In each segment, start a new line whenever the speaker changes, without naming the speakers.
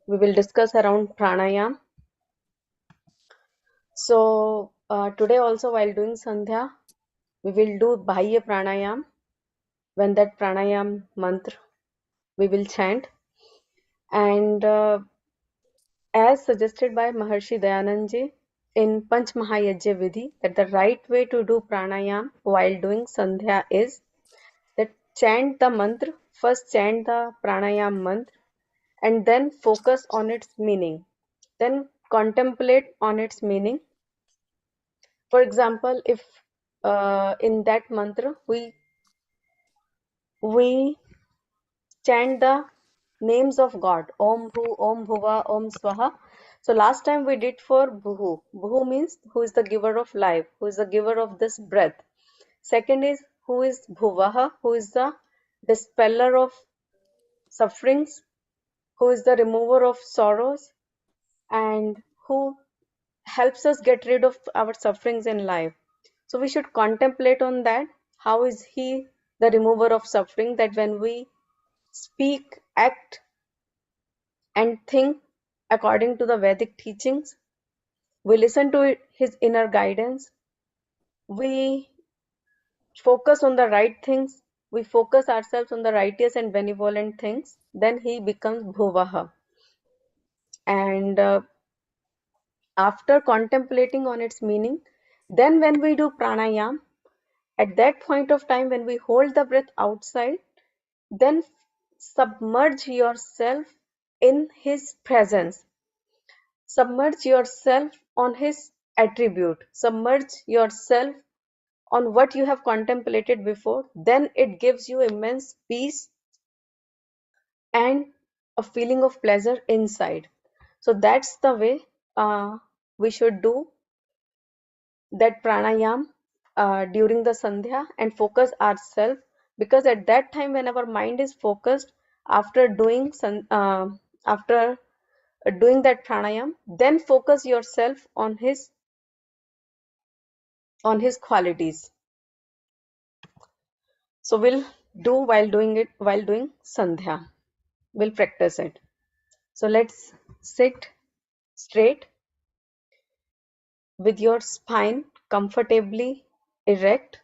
we will discuss around pranayam. So today also while doing Sandhya, we will do Bahya pranayam. When that pranayam mantra we will chant, and as suggested by Maharshi Dayanand ji in Panch Mahayajya Vidhi, that the right way to do pranayam while doing Sandhya is that chant the mantra, first chant the pranayam mantra, and then focus on its meaning. Then contemplate on its meaning. For example, if in that mantra we chant the names of God, Om Bhu, Om Bhuva, Om Swaha. So last time we did for Bhu. Bhu means who is the giver of life, who is the giver of this breath. Second is who is Bhuvaha, who is the dispeller of sufferings, who is the remover of sorrows, and who helps us get rid of our sufferings in life. So we should contemplate on that. How is he the remover of suffering? That when we speak, act, and think according to the Vedic teachings, we listen to his inner guidance, we focus on the right things, we focus ourselves on the righteous and benevolent things, then he becomes Bhuvaha. And after contemplating on its meaning, then when we do pranayam, at that point of time when we hold the breath outside, then submerge yourself in his presence, submerge yourself on his attribute, submerge yourself on what you have contemplated before. Then it gives you immense peace and a feeling of pleasure inside. So that's the way we should do that pranayam during the sandhya and focus ourselves, because at that time when our mind is focused after doing after doing that pranayam, then focus yourself on his qualities. So we'll do while doing sandhya, we'll practice it. So let's sit straight with your spine comfortably erect.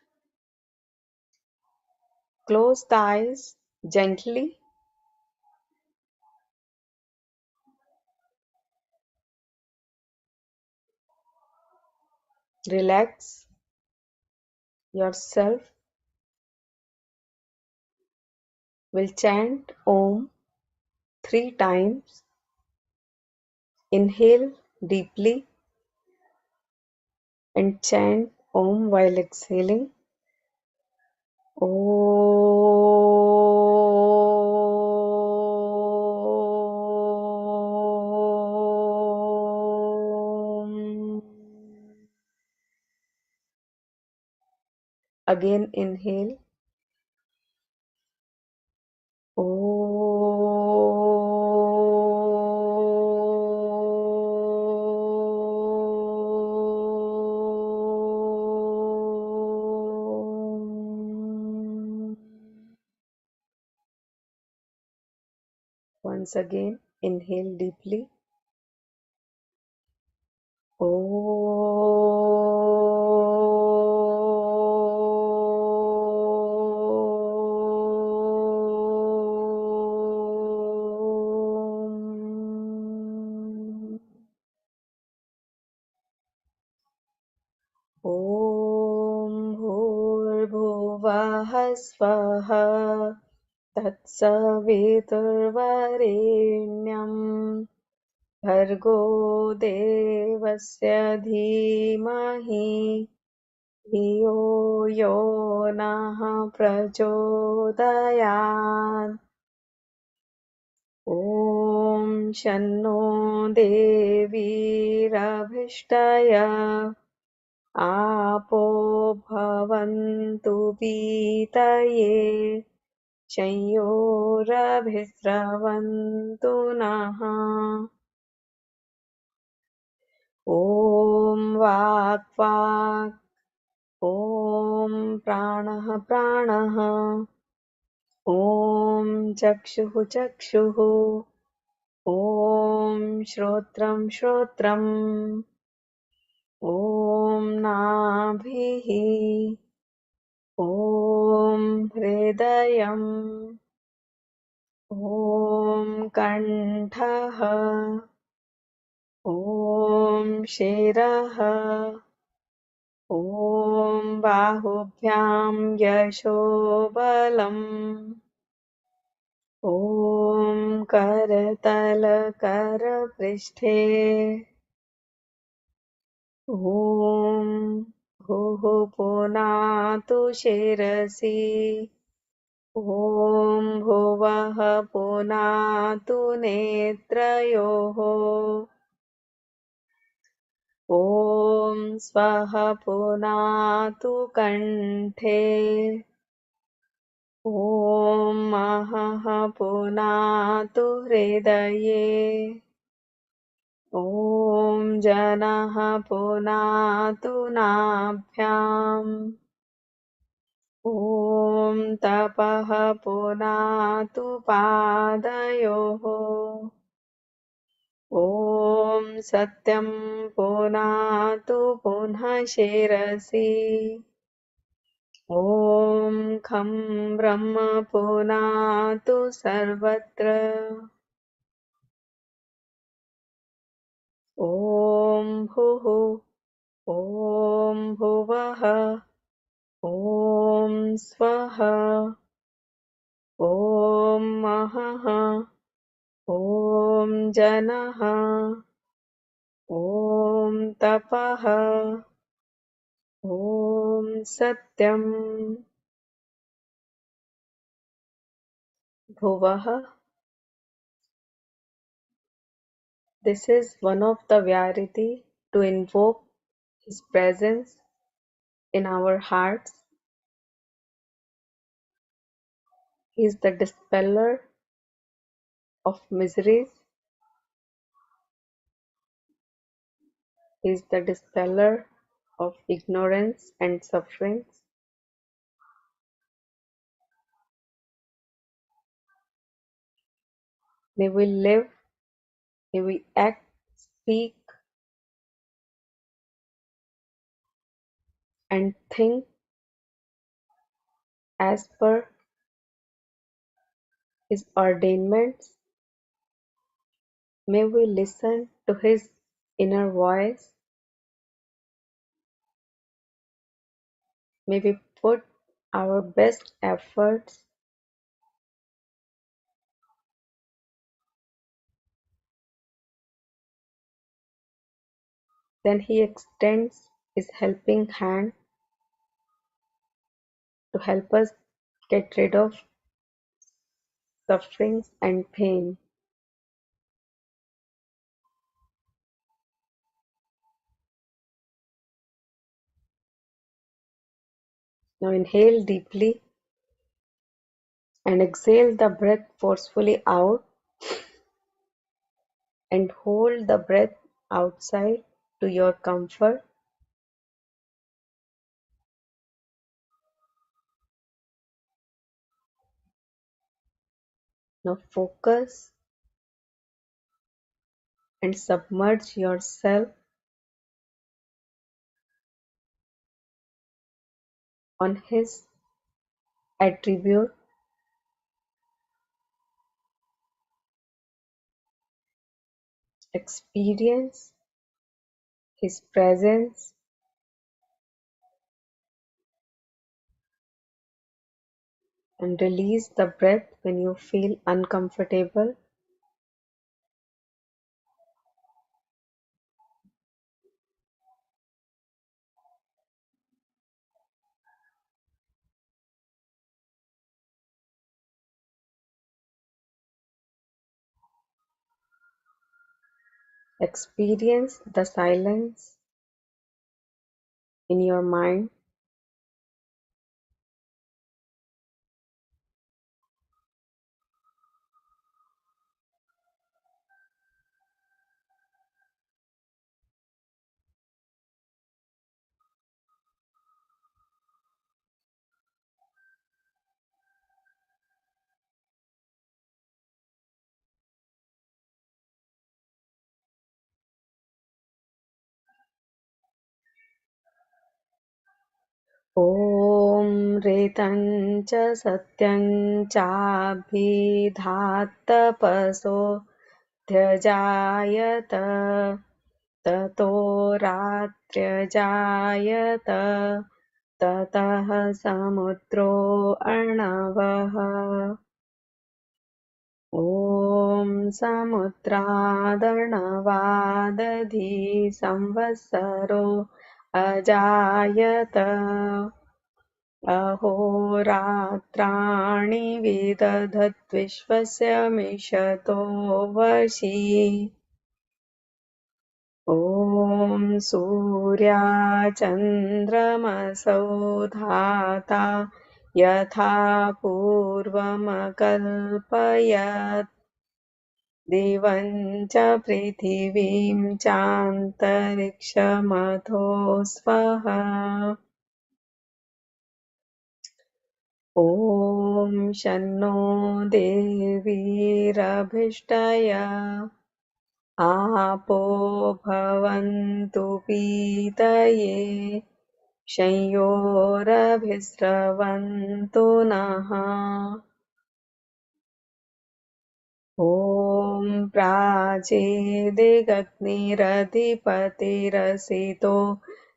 Close the eyes gently. Relax yourself. We'll chant Om 3 times. Inhale deeply and chant Om while exhaling. Om. Again inhale. Once again, inhale deeply. ॐ भूर्भुवः स्वः तत्सवितुर्वरेण्यं भर्गो देवस्य धीमहि धियो यो नः प्रचोदयात्। ॐ शन्नो देवीरभिष्टय आपो भवन्तु पीतये शंयोरभिस्रवन्तु नः। ॐ वाक् ॐ प्राणः प्राणः ॐ चक्षुः चक्षुः ॐ श्रोत्रं श्रोत्रम् ॐ नाभिः ॐ हृदयम् ॐ कण्ठः ॐ शिरः ॐ बाहुभ्यां यशोबलम् ॐ करतलकरपृष्ठे ॐ भुः पुनातु शिरसि ॐ भुवः पुनातु नेत्रयोः ॐ स्वः पुनातु कण्ठे ॐ महः पुनातु हृदये ॐ जनः पुनातु नाभ्याम् ॐ तपः पुनातु पादयोः ॐ सत्यं पुनातु पुनः शिरसि ॐ खं ब्रह्म पुनातु सर्वत्र ॐ भुः ॐ भुवः ॐ स्वः ॐ महः ॐ जनः ॐ तपः ॐ सत्यं भुवः. This is one of the variety to invoke His presence in our hearts. He is the dispeller of miseries. He is the dispeller of ignorance and sufferings. May we live, may we act, speak, and think as per His ordainments. May we listen to His inner voice. May we put our best efforts. Then He extends His helping hand to help us get rid of sufferings and pain. Now inhale deeply and exhale the breath forcefully out and hold the breath outside to your comfort. Now focus and submerge yourself on His attribute. Experience His presence and release the breath when you feel uncomfortable. Experience the silence in your mind. ॐ ऋतं च सत्यं चाभिधात्तपसो ध्यजायत ततो रात्र्यजायत ततः समुद्रो अर्णवः ॐ समुद्रादर्णवादधी संवत्सरो अजायत अहोरात्राणि विदधद्विश्वस्य मिषतो वशी ॐ सूर्याचन्द्रमसौ धाता यथा पूर्वमकल्पयत् दिवं च पृथिवीं चान्तरिक्षमथो स्वः ॐ शन्नो देवीरभिष्टय आपो भवन्तु पीतये शंयोरभिस्रवन्तु नः ॐ प्राचीदिगग्निरधिपतिरसितो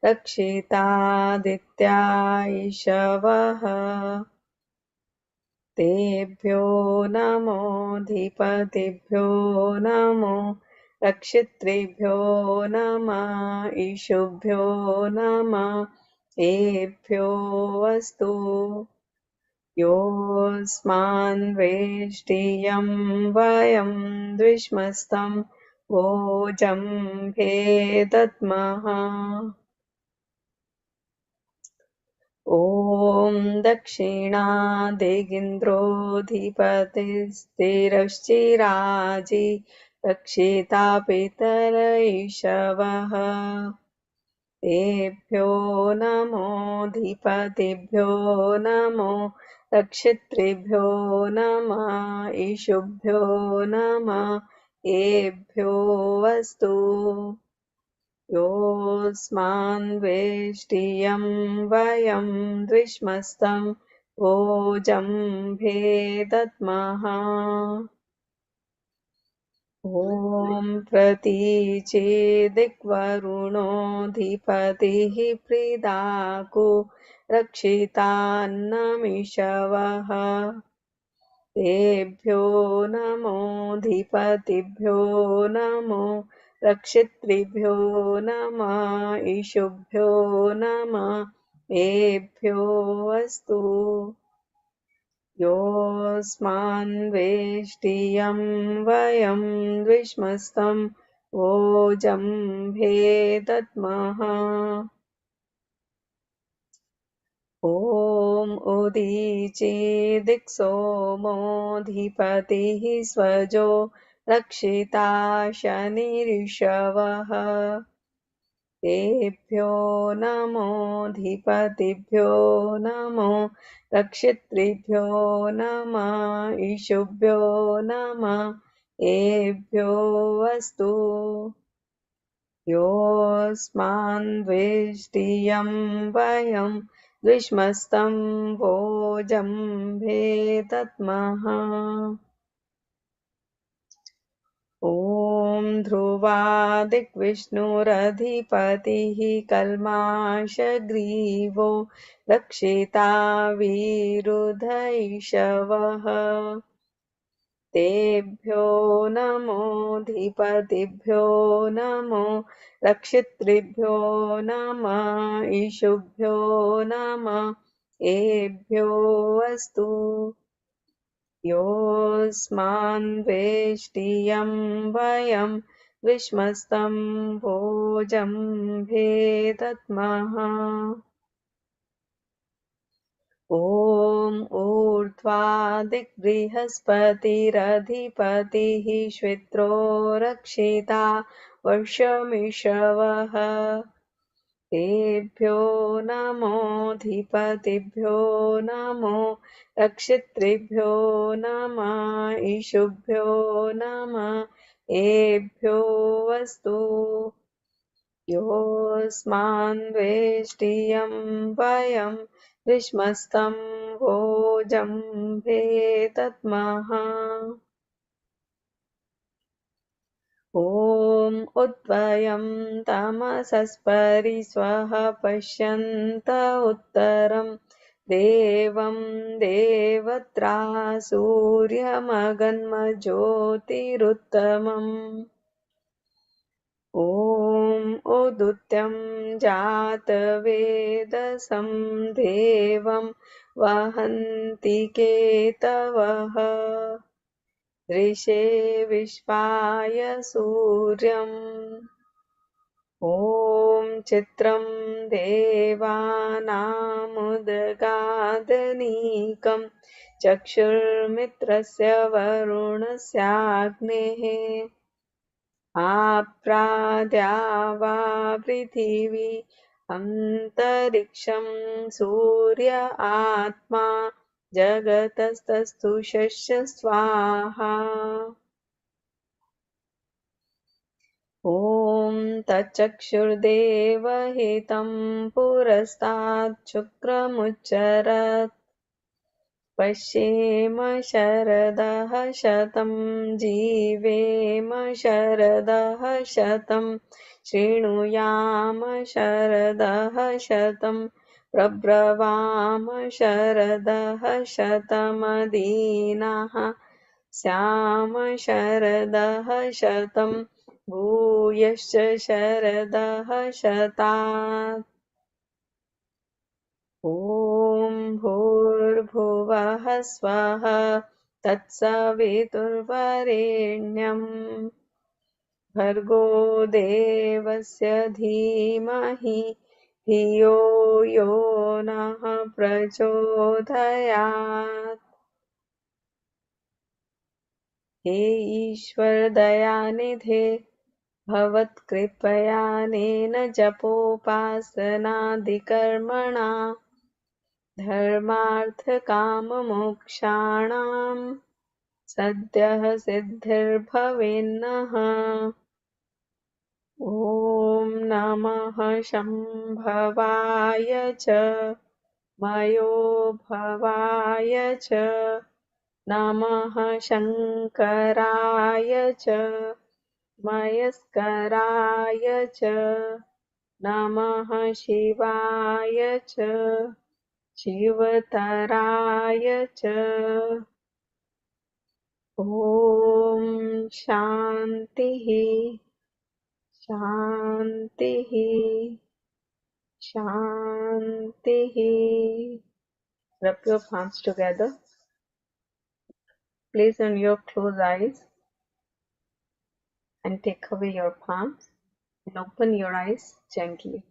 रक्षितादित्या इषवः तेभ्यो नमोऽधिपतिभ्यो नमो रक्षितृभ्यो नमः ईशुभ्यो नमः एभ्यो अस्तु योऽस्मान्वेष्टियं वयं द्विष्मस्तं भोजं भेदद्मः ॐ दक्षिणादिगिन्द्रोऽधिपतिस्थिरश्चिराजि रक्षिता पितर इषवः तेभ्यो नमोऽधिपतिभ्यो नमो रक्षितृभ्यो नमः ईशुभ्यो नमः एभ्यो अस्तु योऽस्मान्वेष्टियं वयं द्विष्मस्तं भोजं भेदद्मः ॐ प्रतीचेदिक्वरुणोऽधिपतिः प्रीदाको रक्षितान्नमिषवः तेभ्यो नमोऽधिपतिभ्यो नमो रक्षितृभ्यो नमः ईशुभ्यो नमः एभ्यो अस्तु योऽस्मान्वेष्टियं वयं द्विष्मस्तं भोजं भेदद्मः ॐ उदीचेदिक्सोमोऽधिपतिः स्वजो रक्षिता शनिरिषवः तेभ्यो नमोऽधिपतिभ्यो नमो रक्षितृभ्यो नमः ईशुभ्यो नमः एभ्यो अस्तु योऽस्मान्वेष्टियं वयं द्विष्मस्तं भोजं भेदद्मः ॐ ध्रुवादिक्विष्णुरधिपतिः कल्माषग्रीवो रक्षिता विरुधैषवः तेभ्यो नमोऽधिपतिभ्यो नमो रक्षितृभ्यो नमः ईशुभ्यो नमः एभ्यो अस्तु योऽस्मान्वेष्टियं वयं द्विष्मस्तं भोजं भेदद्मः ॐ ऊर्ध्वादिक्बृहस्पतिरधिपतिः श्वित्रो रक्षिता वर्षमिषवः तेभ्यो नमोऽधिपतिभ्यो नमो रक्षितृभ्यो नमः ईशुभ्यो नमः एभ्यो अस्तु योऽस्मान्द्वेष्टियं वयं विश्मस्तं भोजम्भे दद्मः ॐ उद्वयं तमसस्परिस्वः पश्यन्त उत्तरं देवं देवत्रा सूर्यमगन्मज्योतिरुत्तमम् ॐ उदुत्यं जातवेदसं देवं वहन्ति केतवः ऋषे विश्वाय सूर्यम् ॐ चित्रं देवानामुदगादनीकं चक्षुर्मित्रस्य वरुणस्याग्नेः आप्राद्या पृथिवी अन्तरिक्षं सूर्य आत्मा जगतस्तस्तु शस्य स्वाहा ॐ तच्चक्षुर्देवहितं पुरस्तात् शुक्रमुच्चरत् पश्येम शरदः शतं जीवेम शरदः शतं शृणुयाम शरदः शतं प्रब्रवाम शरदः शतमदीनाः स्याम शरदः शतं भूयश्च शरदः शतात् ॐ भूर्भुवः स्वः तत्सवितुर्वरेण्यं भर्गो देवस्य धीमहि धियो यो नः प्रचोदयात् हे ईश्वर दयानिधे भवत्कृपयानेन जपोपासनादिकर्मणा धर्मार्थकाममोक्षाणां सद्यः सिद्धिर्भवेन्नः ॐ नमः शम्भवाय च मयोभवाय च नमः शङ्कराय च मयस्कराय च नमः शिवाय च शिवतराय च ॐ शान्तिः शान्तिः शान्तिः Rub your palms together. Place on your closed eyes and take away your palms and open your eyes gently.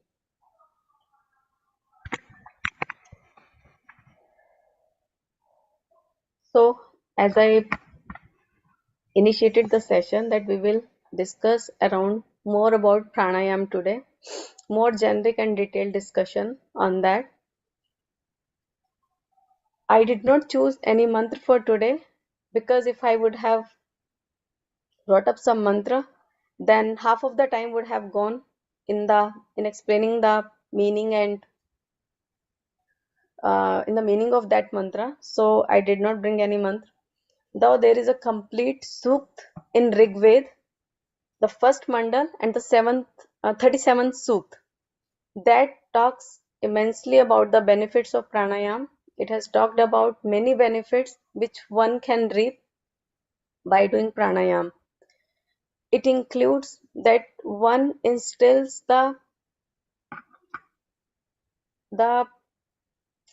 So, as I initiated the session that we will discuss around more about pranayam today, more generic and detailed discussion on that. I did not choose any mantra for today because if I would have brought up some mantra, then half of the time would have gone in explaining the meaning and in the meaning of that mantra. So I did not bring any mantra. Though there is a complete sukt in Rig Ved, the first mandal and the 37th sukt, that talks immensely about the benefits of pranayam. It has talked about many benefits which one can reap by doing pranayam. It includes that one instills the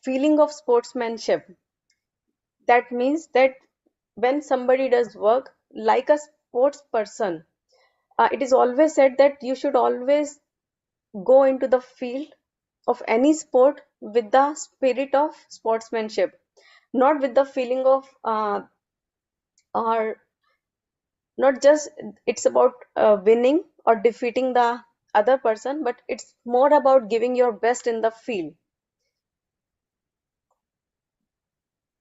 feeling of sportsmanship. That means that when somebody does work like a sports person, it is always said that you should always go into the field of any sport with the spirit of sportsmanship, not with the feeling of or not just it's about winning or defeating the other person, but it's more about giving your best in the field,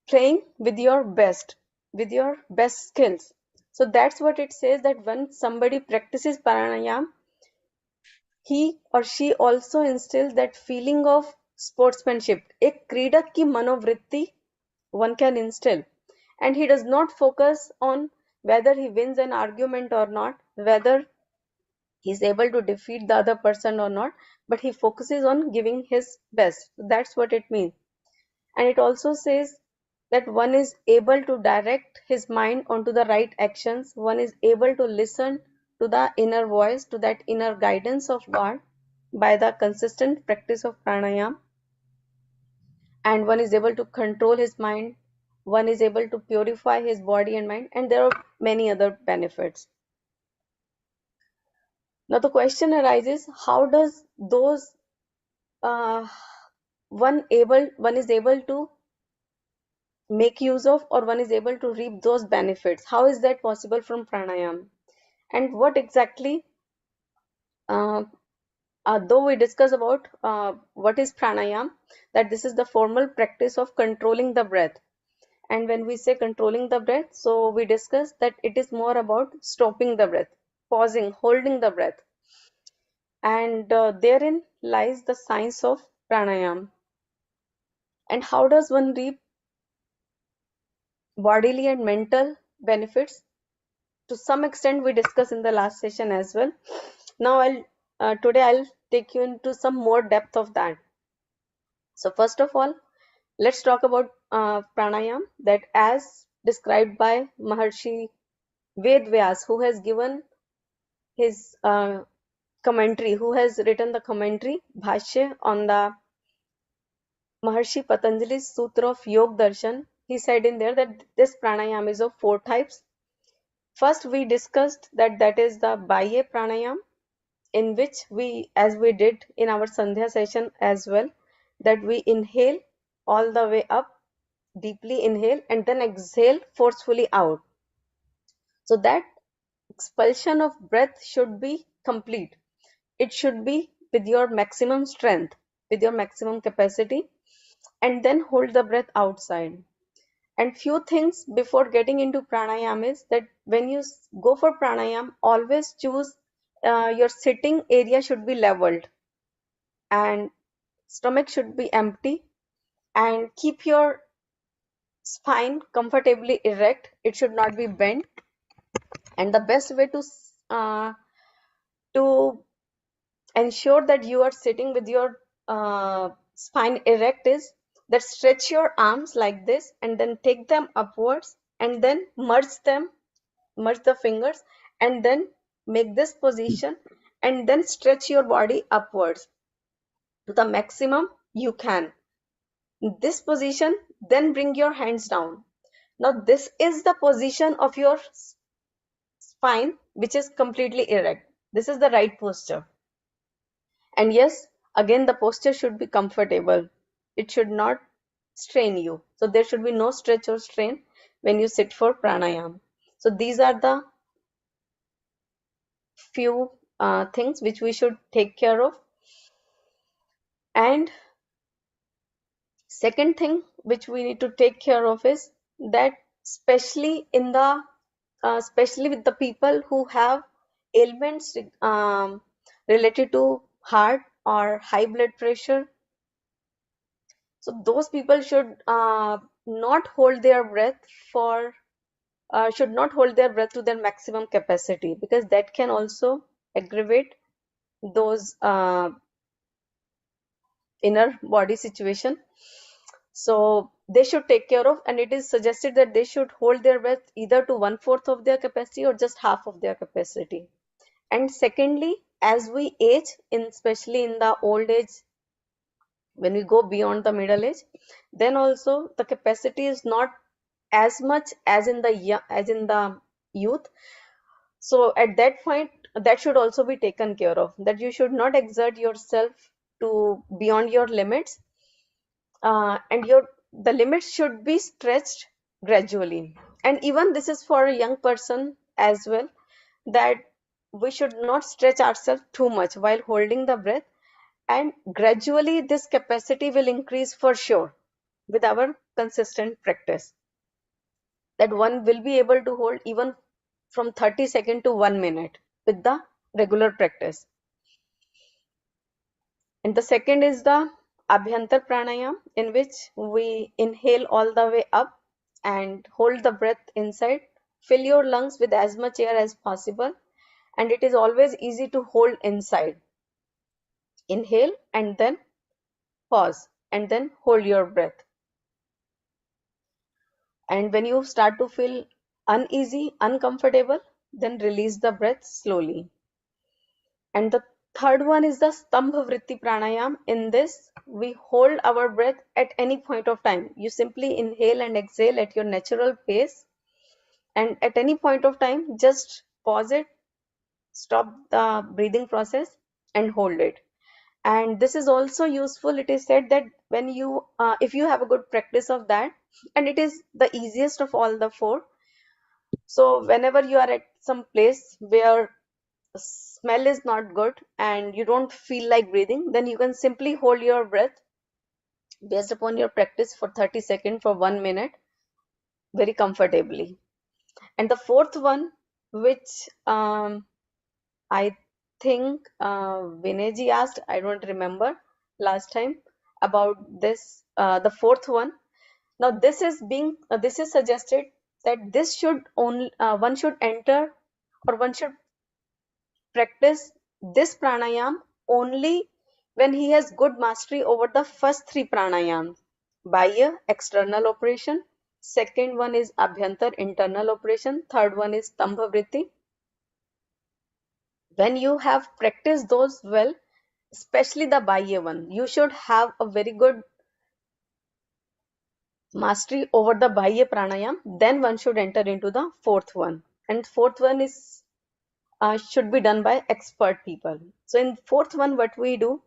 playing with your best skills. So that's what it says, that when somebody practices pranayam, he or she also instills that feeling of sportsmanship. एक क्रीडक की मनोवृत्ति one can instill, and he does not focus on whether he wins an argument or not, whether he's able to defeat the other person or not, but he focuses on giving his best. That's what it means. And it also says that one is able to direct his mind onto the right actions, one is able to listen to the inner voice, to that inner guidance of God by the consistent practice of pranayama, and one is able to control his mind, one is able to purify his body and mind, and there are many other benefits. Now the question arises, how does those uh, one is able to make use of, or one is able to reap those benefits? How is that possible from pranayama? And what exactly, uh, though we discuss about what is pranayama, that this is the formal practice of controlling the breath. And when we say controlling the breath, so we discuss that it is more about stopping the breath, pausing, holding the breath. And therein lies the science of pranayama. And how does one reap bodily and mental benefits? To some extent we discussed in the last session as well. Now today I'll take you into some more depth of that. So first of all, let's talk about pranayama, that as described by Maharshi Vedvyas, who has given his commentary, who has written the commentary Bhashya on the Maharshi Patanjali's Sutra of Yog Darshan. He said in there that this pranayama is of four types. First, we discussed that is the Bahya pranayama, in which we, as we did in our Sandhya session as well, that we inhale all the way up, deeply inhale, and then exhale forcefully out. So that expulsion of breath should be complete. It should be with your maximum strength, with your maximum capacity, and then hold the breath outside. And few things before getting into pranayama is that when you go for pranayama, always choose your sitting area should be leveled, and stomach should be empty, and keep your spine comfortably erect. It should not be bent. And the best way to ensure that you are sitting with your spine erect is that stretch your arms like this and then take them upwards and then merge the fingers, and then make this position and then stretch your body upwards to the maximum you can. This position, then bring your hands down. Now this is the position of your spine which is completely erect. This is the right posture. And yes, again the posture should be comfortable. It should not strain you. So there should be no stretch or strain when you sit for pranayama. So these are the few things which we should take care of. And second thing which we need to take care of is that especially with the people who have ailments related to heart or high blood pressure, so those people not hold their breath for should not hold their breath to their maximum capacity, because that can also aggravate those inner body situation. So they should take care of, and it is suggested that they should hold their breath either to 1/4 of their capacity or just half of their capacity. And secondly, as we age, especially in the old age, when we go beyond the middle age, then also the capacity is not as much as in the youth. So at that point, that should also be taken care of, that you should not exert yourself to beyond your limits, and the limits should be stretched gradually. And even this is for a young person as well, that we should not stretch ourselves too much while holding the breath, and gradually this capacity will increase for sure with our consistent practice, that one will be able to hold even from 30 seconds to 1 minute with the regular practice. And the second is the Abhyantar Pranayam, in which we inhale all the way up and hold the breath inside. Fill your lungs with as much air as possible, and it is always easy to hold inside. Inhale and then pause and then hold your breath. And when you start to feel uneasy, uncomfortable, then release the breath slowly. And the third one is the Stambha Vritti Pranayam. In this, we hold our breath at any point of time. You simply inhale and exhale at your natural pace. And at any point of time, just pause it, stop the breathing process, and hold it. And this is also useful. It is said that when you, if you have a good practice of that, and it is the easiest of all the four. So whenever you are at some place where smell is not good and you don't feel like breathing, then you can simply hold your breath based upon your practice for 30 seconds for 1 minute very comfortably. And the fourth one, which I think Vinayji asked, I don't remember last time about this, the fourth one. Now this is suggested that this should only one should enter, or one should practice this pranayam only when he has good mastery over the first three pranayams. Bahya, external operation. Second one is Abhyantar, internal operation. Third one is Stambha Vritti. When you have practiced those well, especially the Bahya one, you should have a very good mastery over the Bahya pranayam. Then one should enter into the fourth one. And fourth one is should be done by expert people. So in fourth one, what we do,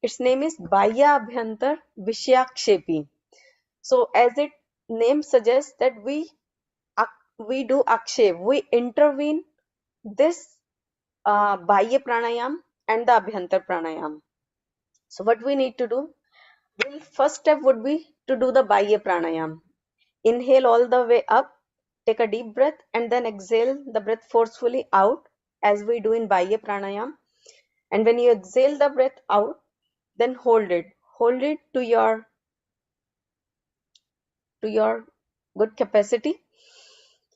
its name is Bahya Abhyantar Vishyakshepi. So as its name suggests that we do akshev, we intervene this Bahya pranayam and the Abhyantar pranayam. So what we need to do, well, first step would be to do the Bahya pranayam. Inhale all the way up, take a deep breath, and then exhale the breath forcefully out as we do in Bahya pranayam. And when you exhale the breath out, then hold it. Hold it to your good capacity,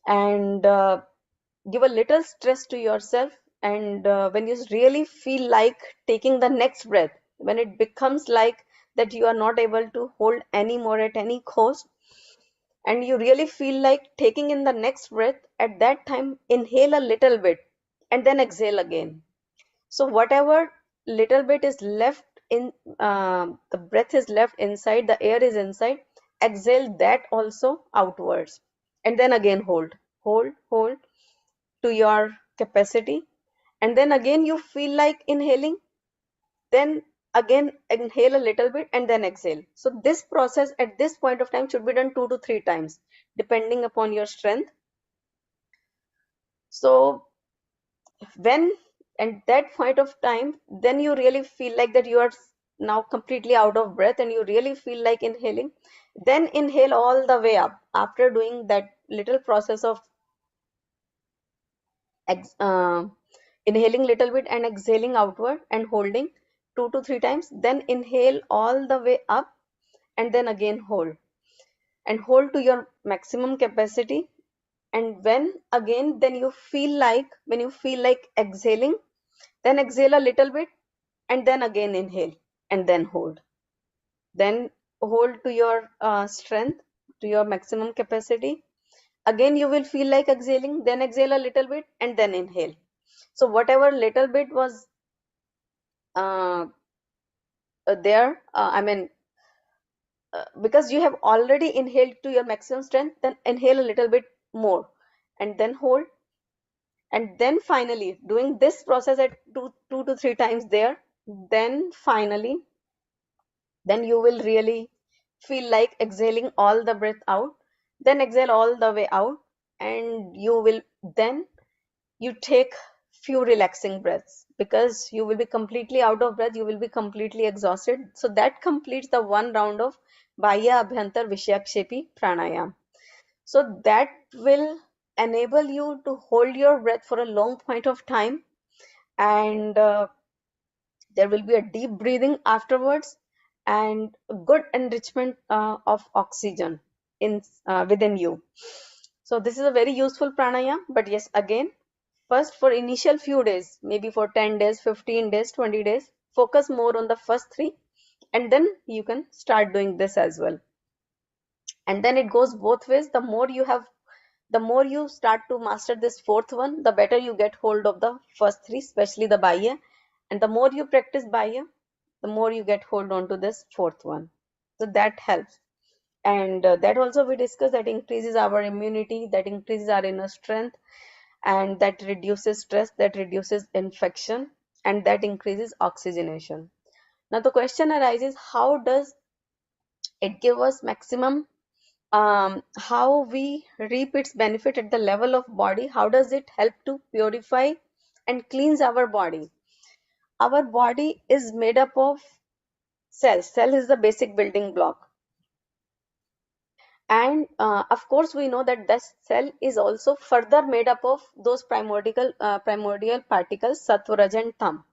and give a little stress to yourself. And when you really feel like taking the next breath, when it becomes like that you are not able to hold anymore at any cost, and you really feel like taking in the next breath, at that time inhale a little bit and then exhale again. So whatever little bit is left in, the breath is left inside, the air is inside, exhale that also outwards. And then again hold to your capacity. And then again you feel like inhaling, then again inhale a little bit and then exhale. So this process at this point of time should be done 2 to 3 times, depending upon your strength. So when at that point of time, then you really feel like that you are now completely out of breath and you really feel like inhaling, then inhale all the way up. After doing that little process of uh, inhaling little bit and exhaling outward and holding 2 to 3 times, then inhale all the way up and then again hold to your maximum capacity. And when again, then you feel like, when you feel like exhaling, then exhale a little bit and then again inhale and then hold. Then hold to your strength, to your maximum capacity. Again you will feel like exhaling, then exhale a little bit and then inhale. So whatever little bit was uh, there, I mean, because you have already inhaled to your maximum strength, then inhale a little bit more and then hold. And then finally doing this process at 2 to 3 times there, then finally, then you will really feel like exhaling all the breath out. Then exhale all the way out, and you will then you take few relaxing breaths, because you will be completely out of breath, you will be completely exhausted. So that completes the one round of Bahya Abhyantar Vishyakshepi pranayam. So that will enable you to hold your breath for a long point of time, and There will be a deep breathing afterwards and a good enrichment of oxygen in within you. So this is a very useful pranayama. But yes, again, first for initial few days, maybe for 10 days, 15 days, 20 days, focus more on the first three, and then you can start doing this as well. And then it goes both ways. The more you start to master this fourth one, the better you get hold of the first three, especially the Bahya. And the more you practice Bahya, the more you get hold on to this fourth one. So that helps. And that also we discussed, that increases our immunity, that increases our inner strength, and that reduces stress, that reduces infection, and that increases oxygenation. Now the question arises, how does it give us maximum, how we reap its benefit at the level of body? How does it help to purify and cleanse our body? Our body is made up of cells. Cell is the basic building block. And of course, we know that this cell is also further made up of those primordial particles, sattva, raj, and tam.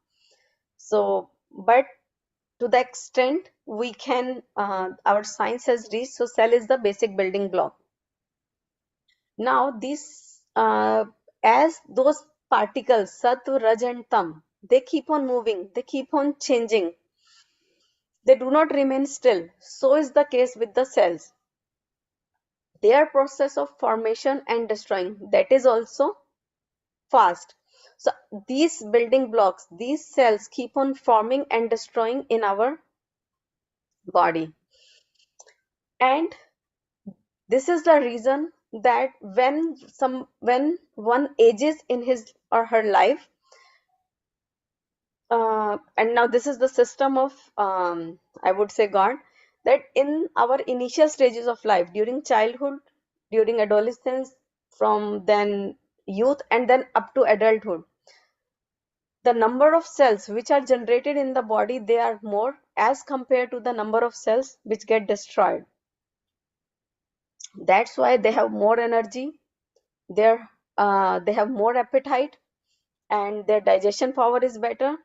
So, but to the extent we can, our science has reached, so cell is the basic building block. Now, these, as those particles, sattva, raj, and tam, they keep on moving, they keep on changing, they do not remain still. So is the case with the cells. Their process of formation and destroying, that is also fast. So these building blocks, these cells keep on forming and destroying in our body. And this is the reason that when one ages in his or her life, and now this is the system of, I would say, God, that in our initial stages of life, during childhood, during adolescence, from then youth, and then up to adulthood, the number of cells which are generated in the body, they are more as compared to the number of cells which get destroyed. That's why they have more energy, they have more appetite, and their digestion power is better.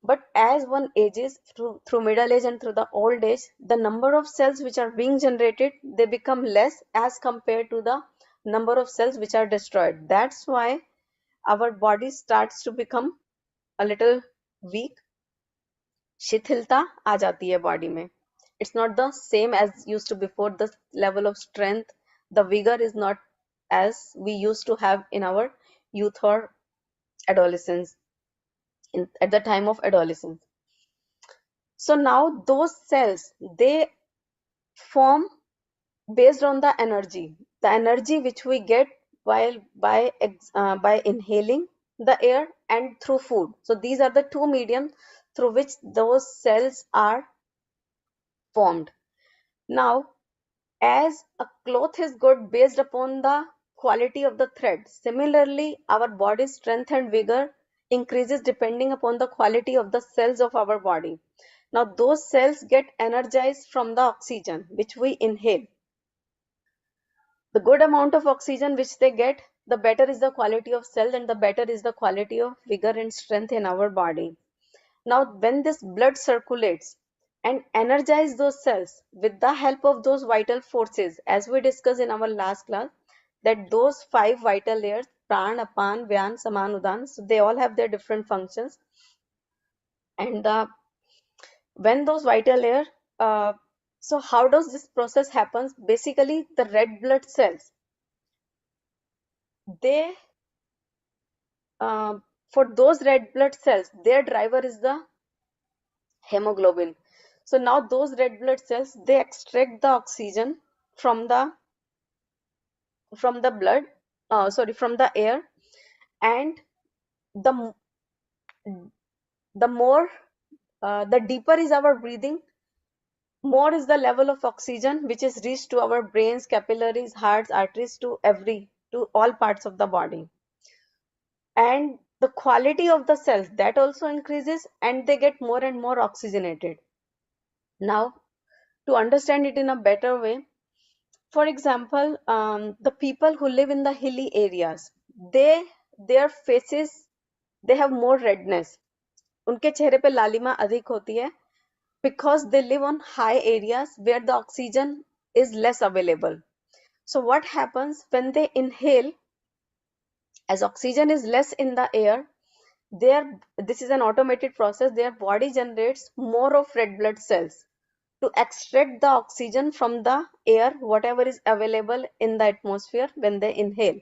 But as one ages through middle age and through the old age, the number of cells which are being generated, they become less as compared to the number of cells which are destroyed. That's why our body starts to become a little weak. शिथिलता आ जाती है body में. It's not the same as used to before. The level of strength, the vigor is not as we used to have in our youth or adolescence, at the time of adolescence. So now those cells, they form based on the energy which we get while by inhaling the air and through food. So these are the two mediums through which those cells are formed. Now, as a cloth is good based upon the quality of the thread, similarly, our body's strength and vigor increases depending upon the quality of the cells of our body. Now, those cells get energized from the oxygen which we inhale. The good amount of oxygen which they get, the better is the quality of cells and the better is the quality of vigor and strength in our body. Now, when this blood circulates and energize those cells with the help of those vital forces, as we discussed in our last class, that those five vital layers, pran, apan, vyan, saman, udan, so they all have their different functions. And when those vital layers, so how does this process happens? Basically, the red blood cells, they, for those red blood cells, their driver is the hemoglobin. So now those red blood cells, they extract the oxygen from the blood, from the air, and the the more the deeper is our breathing, more is the level of oxygen which is reached to our brains, capillaries, hearts, arteries, to all parts of the body. And the quality of the cells, that also increases, and they get more and more oxygenated. Now, to understand it in a better way, for example, the people who live in the hilly areas, their faces, they have more redness. उनके चेहरे पे लालिमा अधिक होती है, because they live on high areas where the oxygen is less available. So what happens when they inhale, as oxygen is less in the air, this is an automated process, their body generates more of red blood cells to extract the oxygen from the air, whatever is available in the atmosphere when they inhale.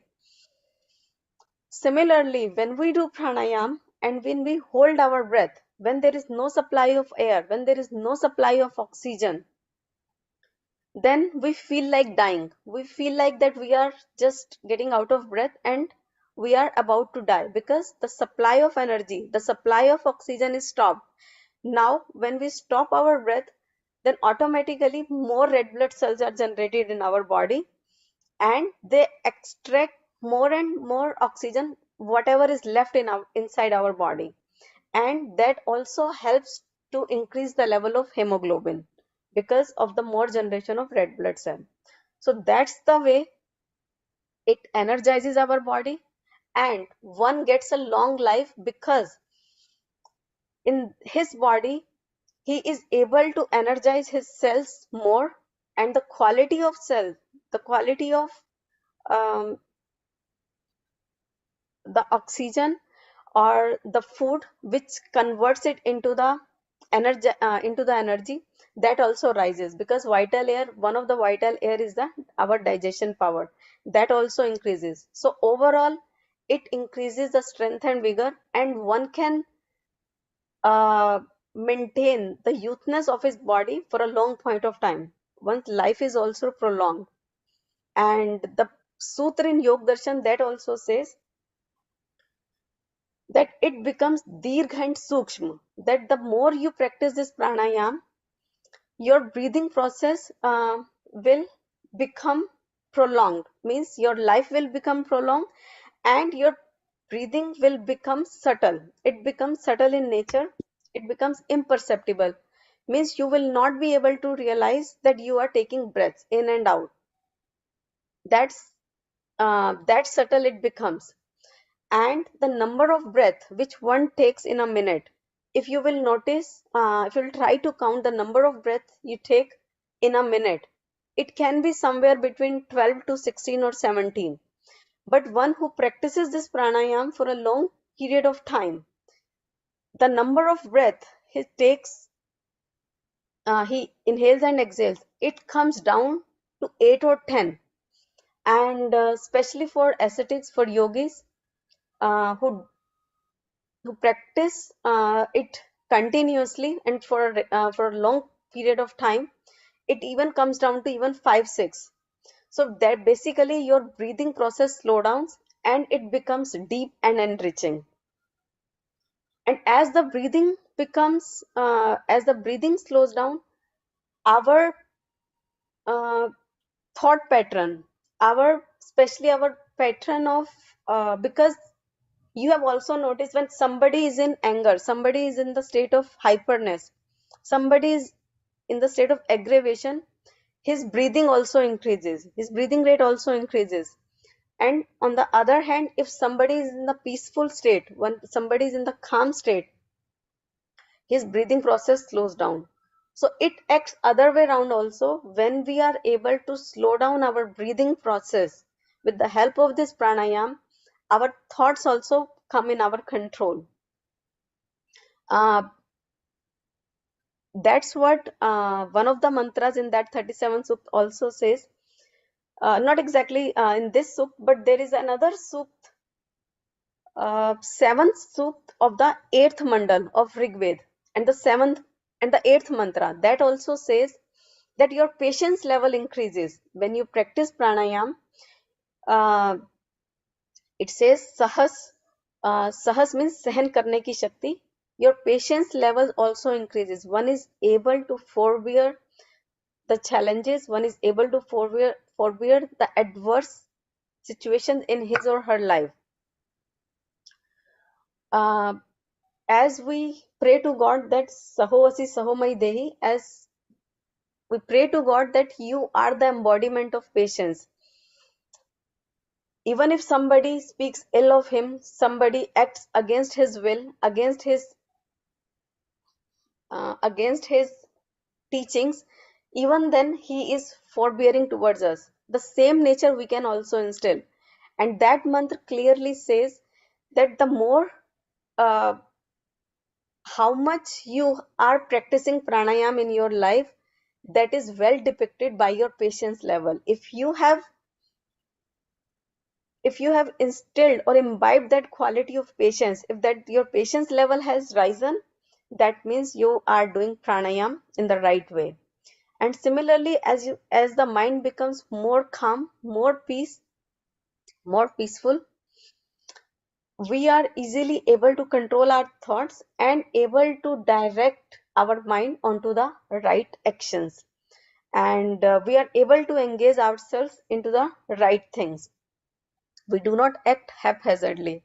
Similarly, when we do pranayam and when we hold our breath, when there is no supply of air, when there is no supply of oxygen, then we feel like dying. We feel like that we are just getting out of breath and we are about to die, because the supply of energy, the supply of oxygen is stopped. Now, when we stop our breath, then automatically more red blood cells are generated in our body and they extract more and more oxygen, whatever is left inside our body. And that also helps to increase the level of hemoglobin because of the more generation of red blood cell. So that's the way it energizes our body, and one gets a long life because in his body he is able to energize his cells more, and the quality of cell, the quality of um, the oxygen or the food which converts it into the energy, that also rises, because vital air, one of the vital air is the our digestion power, that also increases. So overall it increases the strength and vigor, and one can uh, maintain the youthness of his body for a long point of time. One's life is also prolonged. And the sutra in Yog Darshan that also says that it becomes dirgha and sukshma, that the more you practice this pranayam, your breathing process will become prolonged, means your life will become prolonged and your breathing will become subtle. It becomes subtle in nature, it becomes imperceptible, means you will not be able to realize that you are taking breaths in and out. That's subtle it becomes. And the number of breath which one takes in a minute, if you will notice, if you'll try to count the number of breath you take in a minute, it can be somewhere between 12 to 16 or 17. But one who practices this pranayam for a long period of time, the number of breath he takes, he inhales and exhales, it comes down to 8 or 10. And especially for ascetics, for yogis, who practice it continuously and for a long period of time, it even comes down to even 5 6. So that basically your breathing process slows down and it becomes deep and enriching. And as the breathing slows down, our uh, thought pattern, our especially our pattern of because you have also noticed when somebody is in anger, somebody is in the state of hyperness, somebody is in the state of aggravation, his breathing also increases, his breathing rate also increases. And on the other hand, if somebody is in the peaceful state, when somebody is in the calm state, his breathing process slows down. So it acts other way around also. When we are able to slow down our breathing process with the help of this pranayam, our thoughts also come in our control. That's what one of the mantras in that 37 sukt also says. Not exactly in this sukt, but there is another sukt, seventh sukt of the eighth mandal of Rig Ved, and the seventh and the eighth mantra that also says that your patience level increases when you practice pranayam. Uh, it says sahas means सहन करने की शक्ति. Your patience level also increases. One is able to forbear the challenges, one is able to forbear the adverse situations in his or her life. Uh, as we pray to God that Sahovasi Sahomai Dehi, as we pray to God that you are the embodiment of patience. Even if somebody speaks ill of him, somebody acts against his will, against his against his teachings, even then he is forbearing towards us. The same nature we can also instill. And that mantra clearly says that the more uh, how much you are practicing pranayam in your life, that is well depicted by your patience level. If you have instilled or imbibed that quality of patience, if that your patience level has risen, that means you are doing pranayam in the right way. And similarly, as the mind becomes more calm, more peaceful, we are easily able to control our thoughts and able to direct our mind onto the right actions, and we are able to engage ourselves into the right things. We do not act haphazardly.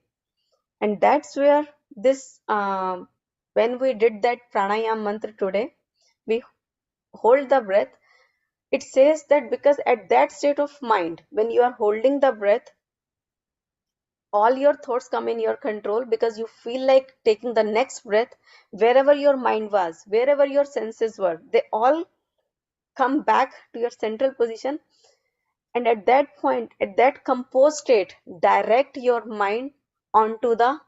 And that's where this when we did that pranayam mantra today, we hold the breath. It says that because at that state of mind, when you are holding the breath, all your thoughts come in your control, because you feel like taking the next breath. Wherever your mind was, wherever your senses were, they all come back to your central position. And at that point, at that composed state, direct your mind onto the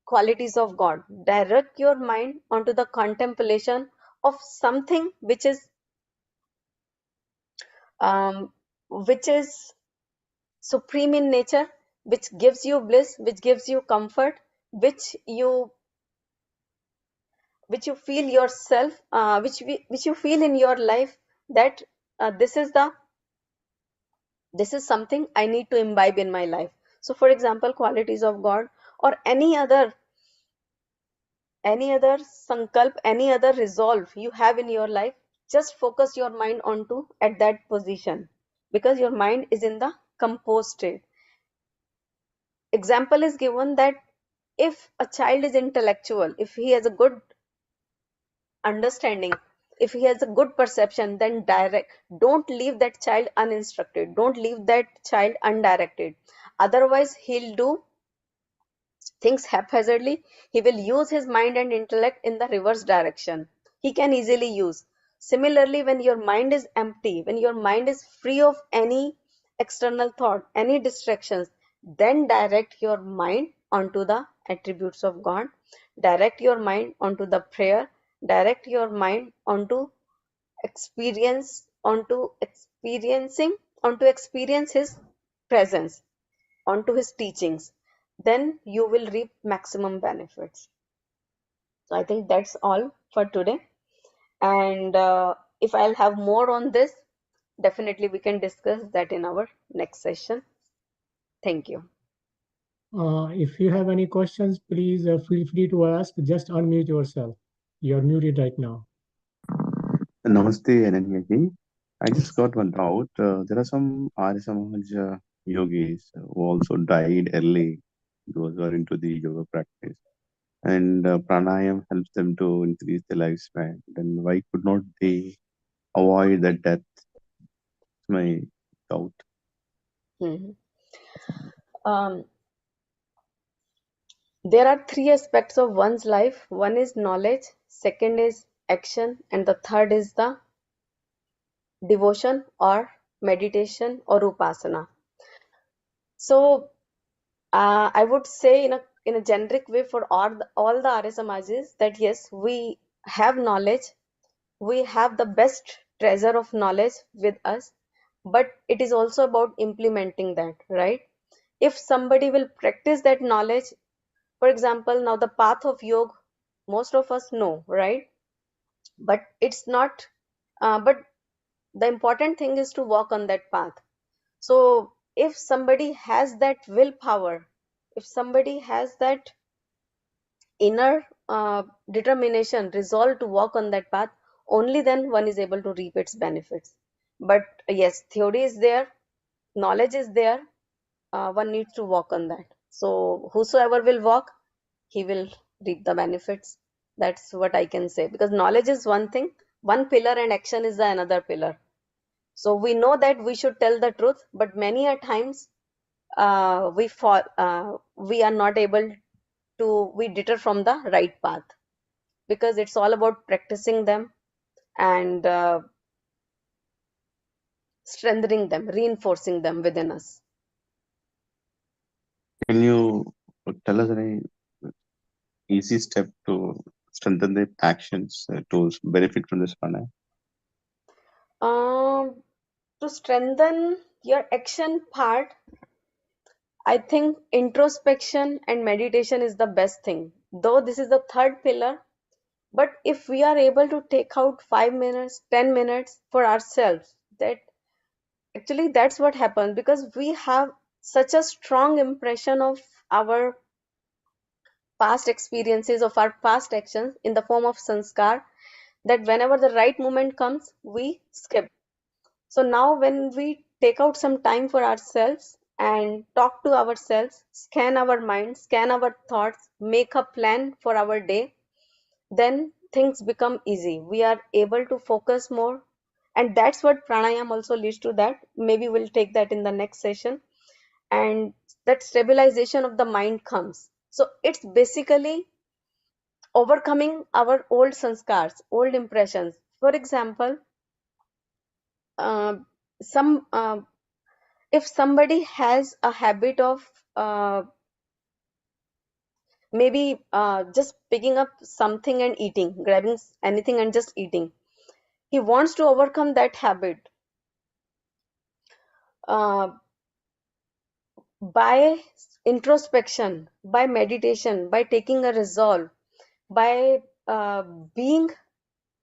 qualities of God. Direct your mind onto the contemplation of something um, which is supreme in nature, which gives you bliss, which gives you comfort, which you feel yourself, which you feel in your life, that this is something I need to imbibe in my life. So, for example, qualities of God, or any other sankalp, any other resolve you have in your life, just focus your mind onto at that position, because your mind is in the composed state. Example is given that if a child is intellectual, if he has a good understanding, if he has a good perception, then don't leave that child uninstructed, don't leave that child undirected. Otherwise he'll do things haphazardly. He will use his mind and intellect in the reverse direction. He can easily use. Similarly, when your mind is empty, when your mind is free of any external thought, any distractions, then direct your mind onto the attributes of God, direct your mind onto the prayer, direct your mind onto experience his presence, onto his teachings. Then you will reap maximum benefits. So I think that's all for today. And if I'll have more on this, definitely we can discuss that in our next session. Thank you.
If you have any questions, please feel free to ask. Just unmute yourself. You're muted right now.
Namaste, Ananya ji. I just got one doubt. There are some Arya Samaj yogis who also died early, those who are into the yoga practice. And pranayam helps them to increase their lifespan. Then why could not they avoid that death? That's my doubt.
Mhm. Um, there are three aspects of one's life. One is knowledge, second is action, and the third is the devotion or meditation or upasana. So I would say in a generic way for all the Arya Samajas, that yes, we have knowledge, we have the best treasure of knowledge with us, but it is also about implementing that, right? If somebody will practice that knowledge, for example, now the path of yoga, most of us know, right? But it's not, but the important thing is to walk on that path. So if somebody has that willpower, if somebody has that inner determination, resolve to walk on that path, only then one is able to reap its benefits. But yes, theory is there, knowledge is there, one needs to walk on that. So whosoever will walk, he will reap the benefits. That's what I can say, because knowledge is one thing, one pillar, and action is the another pillar. So we know that we should tell the truth, but many a times we are not able to, we deter from the right path. because it's all about practicing them and strengthening them, reinforcing them within us.
Can you tell us any easy step to strengthen the actions to benefit from this pranayama?
To strengthen your action part, I think introspection and meditation is the best thing. Though this is the third pillar, but if we are able to take out 5 minutes, 10 minutes for ourselves, that actually that's what happens, because we have such a strong impression of our past experiences, of our past actions in the form of sanskar, that whenever the right moment comes, we skip. So now when we take out some time for ourselves and talk to ourselves, scan our mind, scan our thoughts, make a plan for our day, then things become easy. We are able to focus more. And that's what pranayam also leads to, that. Maybe we'll take that in the next session. And that stabilization of the mind comes. So it's basically overcoming our old sanskars, old impressions. For example, uh, some if somebody has a habit of uh, maybe just picking up something and eating, grabbing anything and just eating, he wants to overcome that habit uh, by introspection, by meditation, by taking a resolve, by being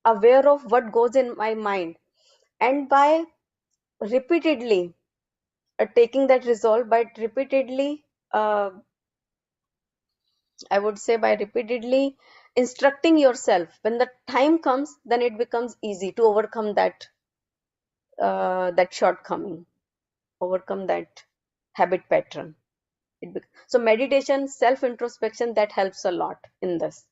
aware of what goes in my mind, and by repeatedly taking that resolve, by repeatedly uh, I would say by repeatedly instructing yourself, when the time comes, then it becomes easy to overcome that shortcoming, overcome that habit pattern. So meditation, self introspection, that helps a lot in this.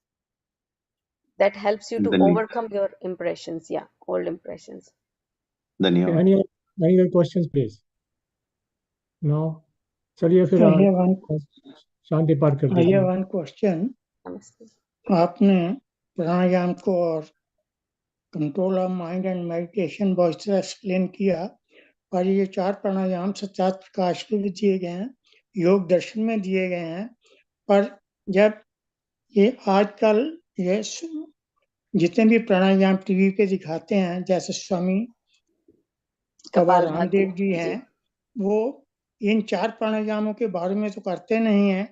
That helps you to
Then,
overcome your impressions, yeah, old impressions.
Okay,
धन्यवाद.
any other questions, please? No? चलिए फिर
I have one,
शांति पाठ कर
I
दीजिए.
have one question.
Namaste.
आपने प्राणायाम को और control of mind and meditation बहुत से एक्सप्लेन किया, और ये 4 प्राणायाम सचात प्रकाश में भी दिए गए हैं, योग दर्शन में दिए गए हैं, पर जब ये आजकल ये जितने भी प्राणायाम टीवी पे दिखाते हैं, जैसे स्वामी बाबा रामदेव जी हैं, वो इन 4 प्राणायामों के बारे में तो करते नहीं हैं,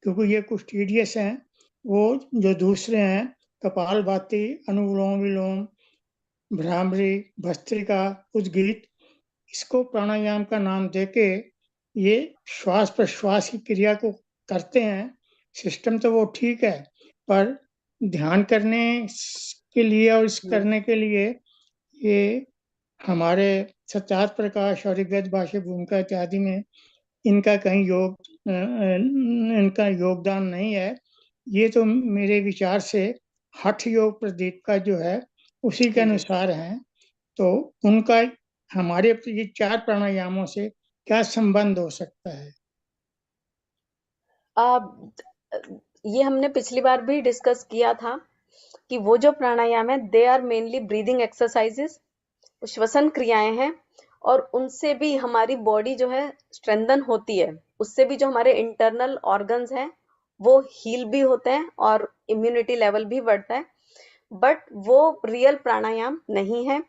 क्योंकि ये कुछ टीडियस हैं। वो जो दूसरे हैं, कपालभाति, अनुलोम विलोम, भ्रामरी, भस्त्रिका, उद्गीत, इसको प्राणायाम का नाम देके ये श्वास प्रश्वास की क्रिया को करते हैं। सिस्टम तो वो ठीक है, पर ध्यान करने के लिए और इस करने के लिए ये हमारे सत्यार्थ प्रकाश और गद्य भाष्य भूमिका इत्यादि में इनका कहीं इनका योगदान नहीं है। ये तो मेरे विचार से हठ योग प्रदीप का जो है उसी के अनुसार है, तो उनका हमारे ये 4 प्राणायामों से क्या संबंध हो सकता है?
ये हमने पिछली बार भी डिस्कस किया था कि वो जो प्राणायाम है, they are mainly breathing exercises, श्वसन क्रियाएं हैं, और उनसे भी हमारी बॉडी जो है स्ट्रेंथन होती है, उससे भी जो हमारे इंटरनल ऑर्गन्स हैं वो हील भी होते हैं और इम्यूनिटी लेवल भी बढ़ता है। बट वो रियल प्राणायाम नहीं है।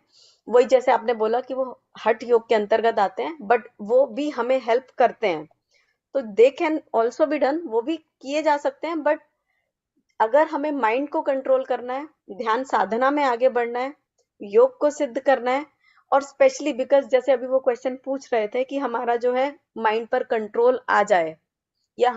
वही जैसे आपने बोला कि वो हठ योग के अंतर्गत आते हैं, बट वो भी हमें हेल्प करते हैं, तो they can also be done, वो भी किए जा सकते हैं। बट अगर हमें माइंड को कंट्रोल करना है, ध्यान साधना में आगे बढ़ना है, योग को सिद्ध करना है, और स्पेशली बिकॉज जैसे अभी वो क्वेश्चन पूछ रहे थे कि हमारा जो है माइंड पर कंट्रोल आ जाए, या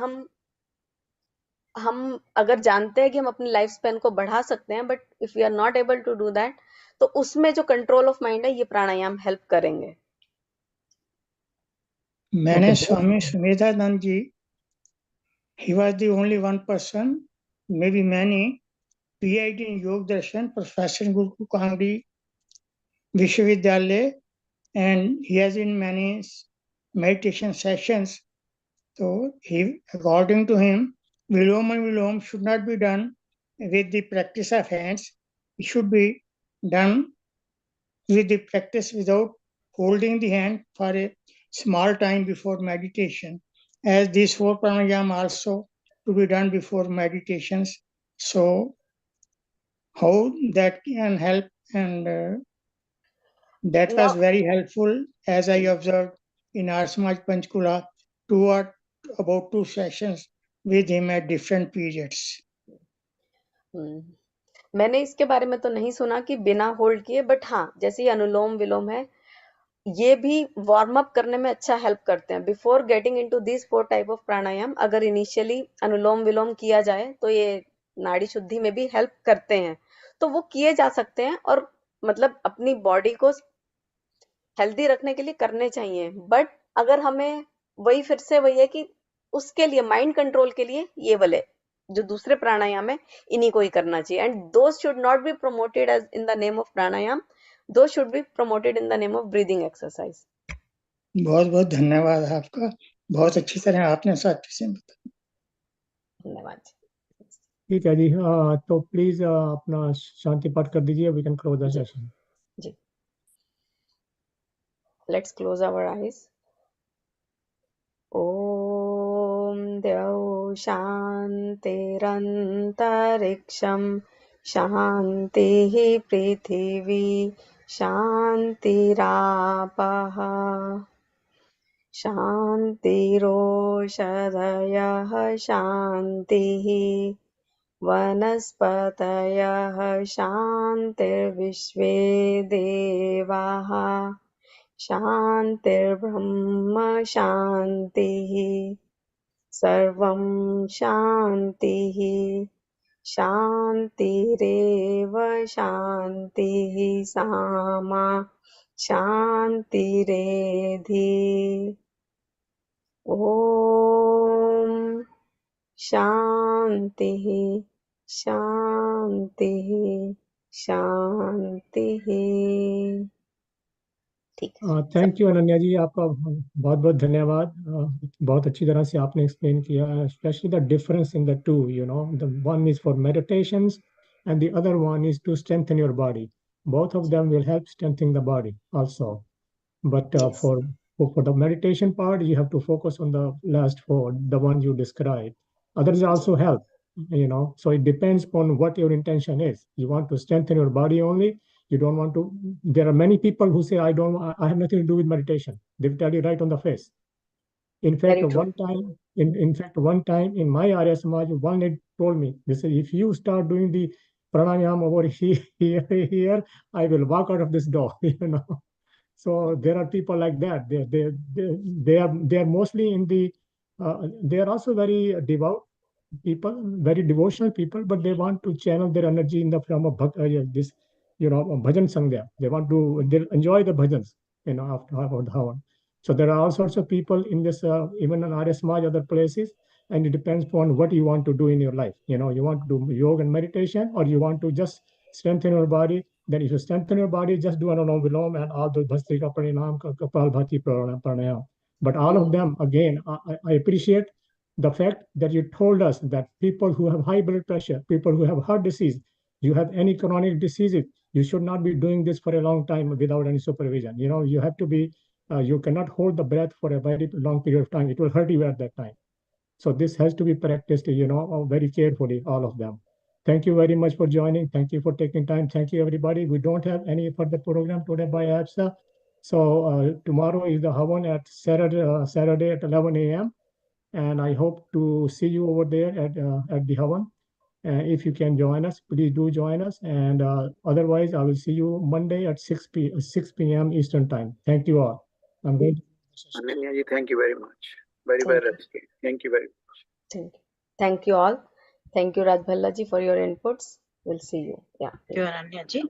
हम अगर जानते हैं कि हम अपनी लाइफ स्पेन को बढ़ा सकते हैं, but if we are not able to do that, तो उसमें जो कंट्रोल ऑफ माइंड है, ये प्राणायाम हेल्प करेंगे।
मैंने स्वामी सुमेधानंद जी, he was the only one person, maybe many, PhD in योग दर्शन, प्रोफेसर गुरु कांगड़ी विश्वविद्यालय, and he has in many meditation sessions. So he, according to him, vilom and vilom should not be done with the practice of hands. It should be done with the practice without holding the hand for a small time before meditation, as these 4 pranayam also to be done before meditations. So how that can help, and that was
Now,
very helpful, as I observed in our Samaj Panchkula, about 2 sessions with him at different periods.
मैंने इसके बारे में तो नहीं सुना कि बिना hold किए, बट हाँ, जैसे ये अनुलोम विलोम है, ये भी वार्म अप करने में अच्छा हेल्प करते हैं। Before getting into this 4 type of pranayama, अगर इनिशियली अनुलोम विलोम किया जाए तो ये नाड़ी शुद्धि में भी हेल्प करते हैं, तो वो किए जा सकते हैं और मतलब अपनी बॉडी को हेल्दी रखने के लिए करने चाहिए। बट अगर हमें वही फिर से वही है कि उसके लिए माइंड कंट्रोल के लिए ये वाले जो दूसरे प्राणायाम है इन्हीं को ही करना चाहिए, and those should not be promoted as in the name of pranayama, those should be promoted in the name of breathing exercise.
बहुत बहुत धन्यवाद आपका, बहुत अच्छी तरह आपने साथी से बताया।
धन्यवाद।
ठीक है जी, तो प्लीज अपना शांति पाठ कर दीजिए, we can close the session.
जी, लेट्स क्लोज आवर आईज। ॐ द्यौ शान्तिरन्तरिक्षं शान्तिः पृथिवी शान्तिरापः शान्तिरोषधयः शान्तिः वनस्पतयः शान्तिर्विश्वे देवाः शान्तिर्ब्रह्म शान्तिः सर्वं शान्तिः शान्तिरेव शान्तिः सामा शान्तिरेधि। ॐ शान्तिः शान्तिः शान्तिः।
थैंक यू अनन्या जी, आपका बहुत बहुत धन्यवाद। बहुत अच्छी तरह से आपने एक्सप्लेन किया, specially the difference in the two, you know, the one is for meditations and the other one is to strengthen your body. Both of them will help strengthen the body also, but
Yes.
for the meditation part you have to focus on the last 4, the one you described. Others also help, you know, so it depends on what your intention is. You want to strengthen your body only, you don't want to. There are many people who say I have nothing to do with meditation. They will tell you right on the face. In fact,
Very true.
one time in my Arya Samaj, one lady told me, they said, if you start doing the pranayam over here, I will walk out of this door, you know. So there are people like that. They are mostly in the. They are also very devout people, very devotional people, but they want to channel their energy in the form of this, you know, bhajan sangha. They enjoy the bhajans, you know, after the Havan. So there are all sorts of people in this, even in Arya Samaj, other places, and it depends on what you want to do in your life. You know, you want to do yoga and meditation, or you want to just strengthen your body. Then if you strengthen your body, just do Anulom Vilom and all those Bhastrika Pranayam, Kapalbhati Pranayam. But all of them, again, I appreciate the fact that you told us that people who have high blood pressure, people who have heart disease, you have any chronic diseases, you should not be doing this for a long time without any supervision. You know, you have to be, you cannot hold the breath for a very long period of time. It will hurt you at that time. So this has to be practiced, you know, very carefully, all of them. Thank you very much for joining. Thank you for taking time. Thank you, everybody. We don't have any further program today by APSA. So tomorrow is the Havan at Saturday at 11 a.m. And I hope to see you over there at the Havan. If you can join us, please do join us. And otherwise, I will see you Monday at 6 p.m. Eastern Time. Thank you all. I'm going to.
Ananya ji, thank you very much. Very well explained. Thank you very much.
Thank you all. Thank you, Raj Bhalla ji, for your inputs. We'll see you. Yeah.
Thank you, Ananya ji.